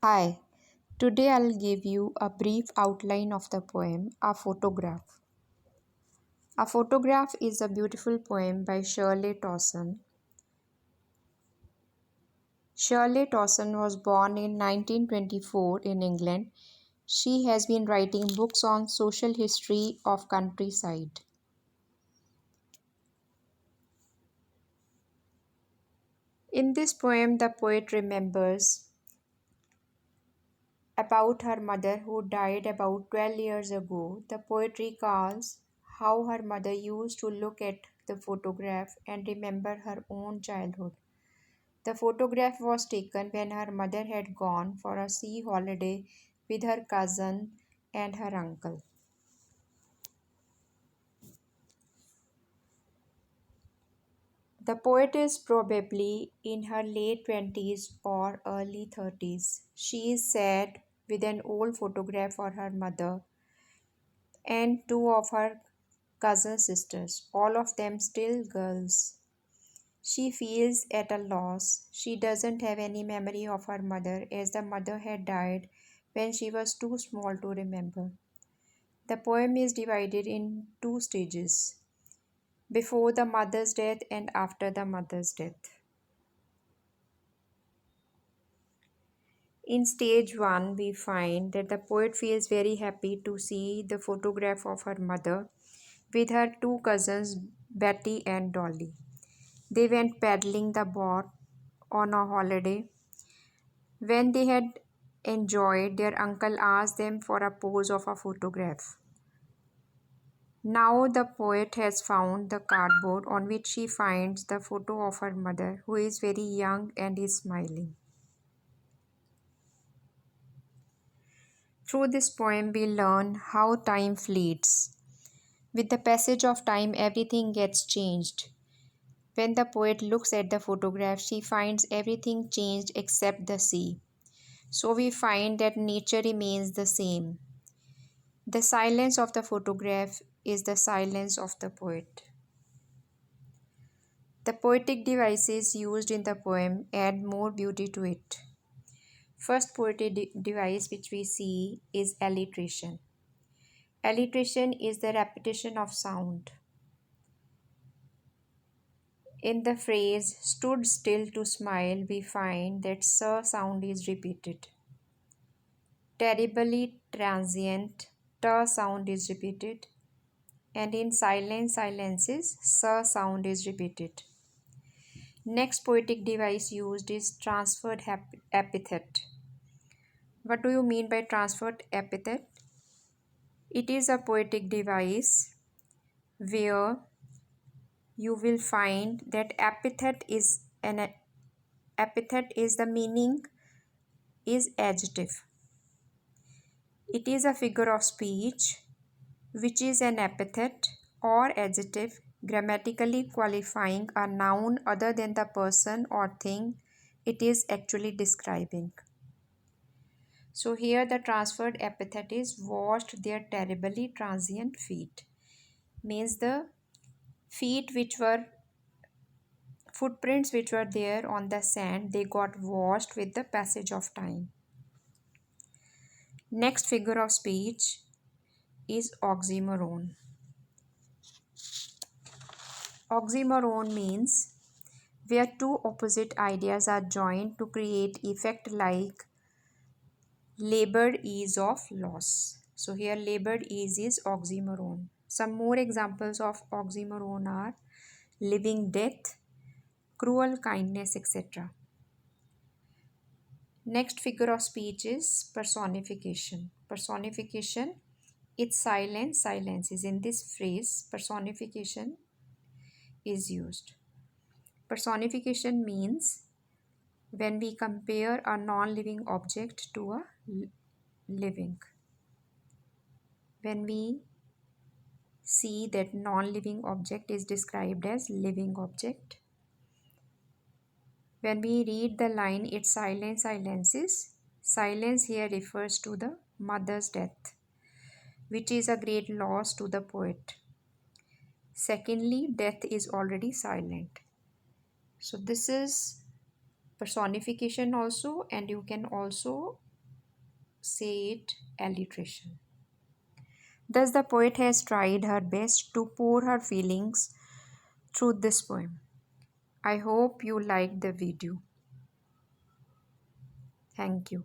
Hi, today I'll give you a brief outline of the poem A Photograph. A Photograph is a beautiful poem by Shirley Dawson. Shirley Dawson was born in 1924 in England. She has been writing books on social history of countryside. In this poem, the poet remembers about her mother who died about 12 years ago. The poet recalls how her mother used to look at the photograph and remember her own childhood. The photograph was taken when her mother had gone for a sea holiday with her cousin and her uncle. The poet is probably in her late 20s or early 30s. She is sad with an old photograph for her mother and two of her cousin sisters, all of them still girls. She feels at a loss. She doesn't have any memory of her mother as the mother had died when she was too small to remember. The poem is divided in two stages: before the mother's death and after the mother's death. In stage 1, we find that the poet feels very happy to see the photograph of her mother with her two cousins, Betty and Dolly. They went paddling the boat on a holiday. When they had enjoyed, their uncle asked them for a pose of a photograph. Now the poet has found the cardboard on which she finds the photo of her mother, who is very young and is smiling. Through this poem, we learn how time fleets. With the passage of time, everything gets changed. When the poet looks at the photograph, she finds everything changed except the sea. So we find that nature remains the same. The silence of the photograph is the silence of the poet. The poetic devices used in the poem add more beauty to it. First poetic device which we see is alliteration. Alliteration is the repetition of sound. In the phrase stood still to smile, we find that s sound is repeated. Terribly transient, t sound is repeated. And in silence, silences, s sound is repeated. Next poetic device used is transferred epithet. What do you mean by transferred epithet? It is a poetic device where you will find that epithet is the meaning is adjective. It is a figure of speech which is an epithet or adjective grammatically qualifying a noun other than the person or thing it is actually describing. So here the transferred epithet is washed their terribly transient feet. Means the feet which were footprints which were there on the sand, they got washed with the passage of time. Next figure of speech is oxymoron. Oxymoron means where two opposite ideas are joined to create effect like labored ease of loss. So here labored ease is oxymoron. Some more examples of oxymoron are living death, cruel kindness, etc. Next figure of speech is personification. Personification, it's silence, silence is in this phrase, personification is used. Personification means when we compare a non-living object to a living. When we see that non-living object is described as living object. When we read the line, it's silence, silences. Silence here refers to the mother's death, which is a great loss to the poet. Secondly, death is already silent. So this is personification also, and you can also say it alliteration. Thus, the poet has tried her best to pour her feelings through this poem. I hope you liked the video. Thank you.